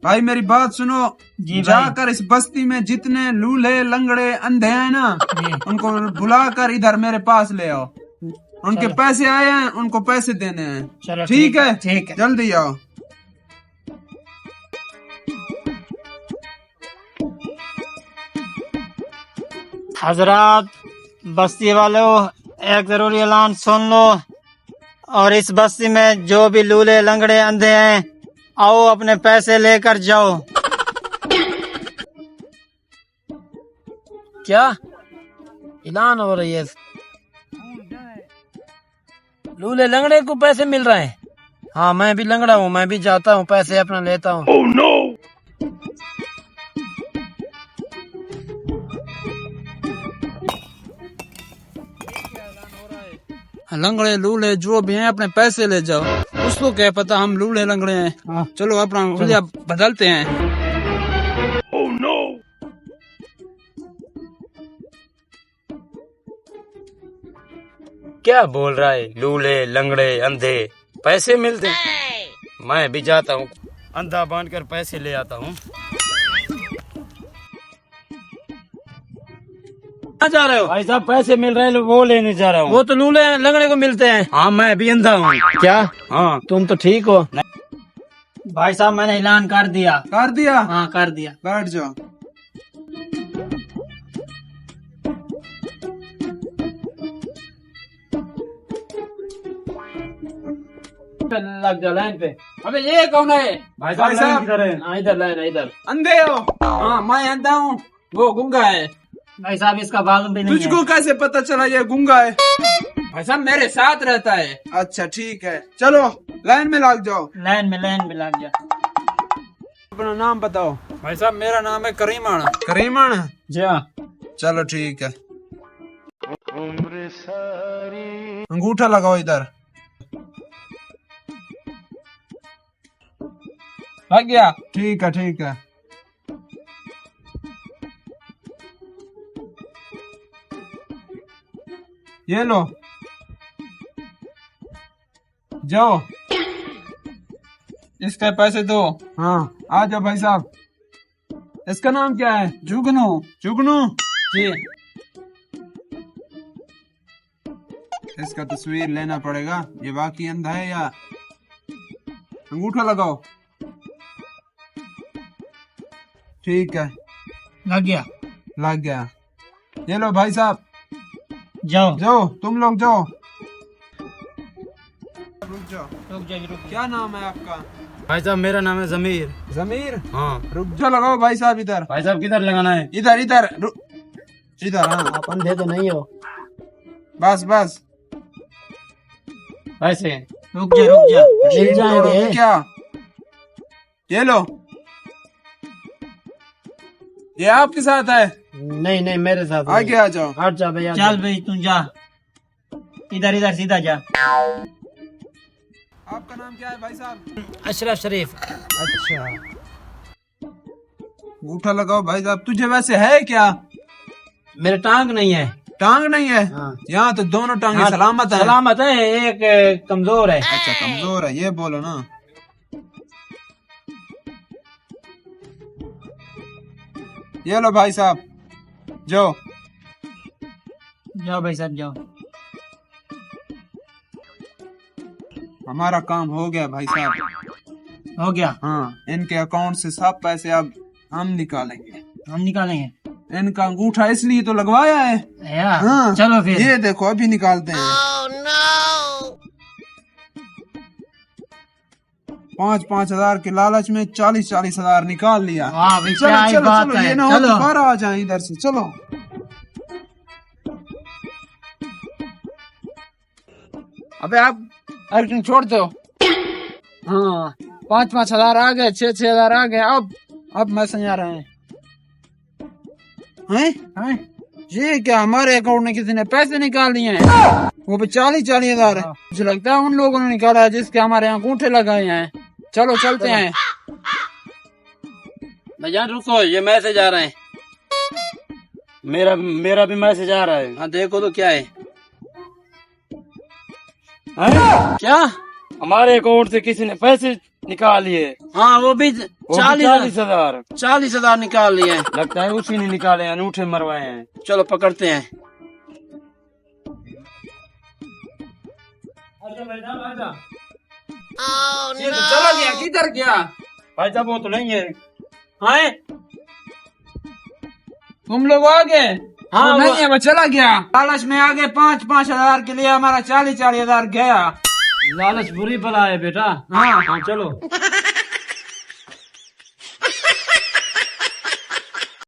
भाई मेरी बात सुनो। जी जाकर इस बस्ती में जितने लूल्हे लंगड़े अंधे हैं ना, उनको बुलाकर इधर मेरे पास ले आओ। उनके पैसे आए हैं, उनको पैसे देने हैं। चलो ठीक है, ठीक है। जल्दी आओ। हजरात, बस्ती वालों, एक जरूरी ऐलान सुन लो। और इस बस्ती में जो भी लूले लंगड़े अंधे हैं, आओ अपने पैसे लेकर जाओ। क्या ऐलान हो रही है? लूले लंगड़े को पैसे मिल रहे हैं? हाँ, मैं भी लंगड़ा हूँ, मैं भी जाता हूँ, पैसे अपना लेता हूँ। Oh no! लंगड़े लूले जो भी हैं अपने पैसे ले जाओ। उसको क्या पता हम लूले लंगड़े हैं। चलो अपना हुलिया बदलते हैं। Oh no! क्या बोल रहा है? लूले लंगड़े अंधे पैसे मिलते हैं? मैं भी जाता हूँ, अंधा बांध कर पैसे ले आता हूँ। कहाँ जा रहे हो? भाई साहब, पैसे मिल रहे हैं, वो लेने जा रहा हूँ। वो तो लूले लंगड़े को मिलते हैं। हाँ, मैं भी अंधा हूँ। क्या? हाँ, तुम तो ठीक हो। भाई साहब, मैंने ऐलान कर दिया। कर दिया? हाँ, कर दिया। बैठ जाओ। लग जा लाइन पे। अबे ये कौन है? भाई भाई साहब, इधर है। हाँ, इधर लाइन है, इधर। अंधे हो? हाँ, मैं अंधा हूँ, वो गूंगा है। भाई साहब, इसका बाल भी नहीं तुझको कैसे पता चला ये गूंगा है? भाई साहब मेरे साथ रहता है। अच्छा ठीक है, चलो लाइन में लग जाओ। है। लाइन में लग जा। अपना नाम बताओ। भाई साहब मेरा नाम है करीमान। करीमन? जी हाँ। चलो ठीक है। अंगूठा लगाओ इधर। लग गया? ठीक है ठीक है। ये लो, जाओ। इसके पैसे दो। हाँ आ जाओ भाई साहब। इसका नाम क्या है? जुगनू। जुगनू? जी। इसका तस्वीर लेना पड़ेगा। ये बाकी अंधा है या? अंगूठा लगाओ। ठीक है, लग गया। लग गया। ये लो भाई साहब, जाओ। जाओ तुम लोग जाओ। रुक जाओ। रुक जाइए। क्या नाम है आपका? भाई साहब मेरा नाम है जमीर। जमीर? हाँ। रुक जाओ, लगाओ भाई साहब इधर। भाई साहब किधर लगाना है? इधर इधर इधर। हाँ आप अंधे तो नहीं हो? बस बस। पैसे। रुक जा। मिल जाएंगे। क्या? ये लो, ये आपके साथ है? नहीं, मेरे साथ आगे आ जाओ। हट जा भैया। चल भाई, तू जा। इधर सीधा जा। आपका नाम क्या है भाई साहब? अशरफ शरीफ। अच्छा, अंगूठा लगाओ भाई साहब। तुझे वैसे है क्या? मेरे टांग नहीं है। टांग नहीं है? हाँ। यहाँ तो दोनों टांगे हाँ, सलामत है। सलामत है, एक कमजोर है। अच्छा कमजोर है, ये बोलो ना। ये लो भाई साहब, जाओ। जाओ भाई साहब, जाओ। हमारा काम हो गया भाई साहब। हो गया। हाँ, इनके अकाउंट से सब पैसे अब हम निकालेंगे। हम निकालेंगे। इनका अंगूठा इसलिए तो लगवाया है। यार, हाँ, चलो फिर। ये देखो अभी निकालते हैं। 5-5 हजार के लालच में 40-40 हजार निकाल लिया। वाह भाई, चलो क्या ही चलो बात चलो, है। ये ना हो चलो। दोबारा आ जाए इधर से। चलो अबे आप एक्टिंग छोड़ दो। हाँ, 5-5 हजार आ गए, 6-6 हजार आ गए। अब मैसेज आ रहे हैं। हैं? ये क्या, हमारे अकाउंट में किसी ने पैसे निकाल लिए हैं? वो भी 40-40 हजार। मुझे लगता है उन लोगों ने निकाला है जिसके हमारे यहाँ अंगूठे लगाए हैं। चलो चलते हैं। भैया रुको, ये मैसेज आ रहे हैं। मेरा भी मैसेज आ रहा है। हाँ देखो तो क्या है। क्या? हमारे अकाउंट से किसी ने पैसे निकाल लिए। हाँ, वो भी 40,000। 40,000 निकाल लिए हैं। लगता है उसी ने निकाले, अनूठे मरवाए हैं। चलो पकड़ते हैं। ये तो चला गया, किधर गया? भाई साहब वो तो नहीं है। हाँ तुम लोग आ गए? हाँ, वो वो- नहीं है, वो चला गया। लालच में आ गए 5-5 हजार के लिए, हमारा 40-40 हजार गया। लालच बुरी बला है बेटा। हाँ हाँ चलो।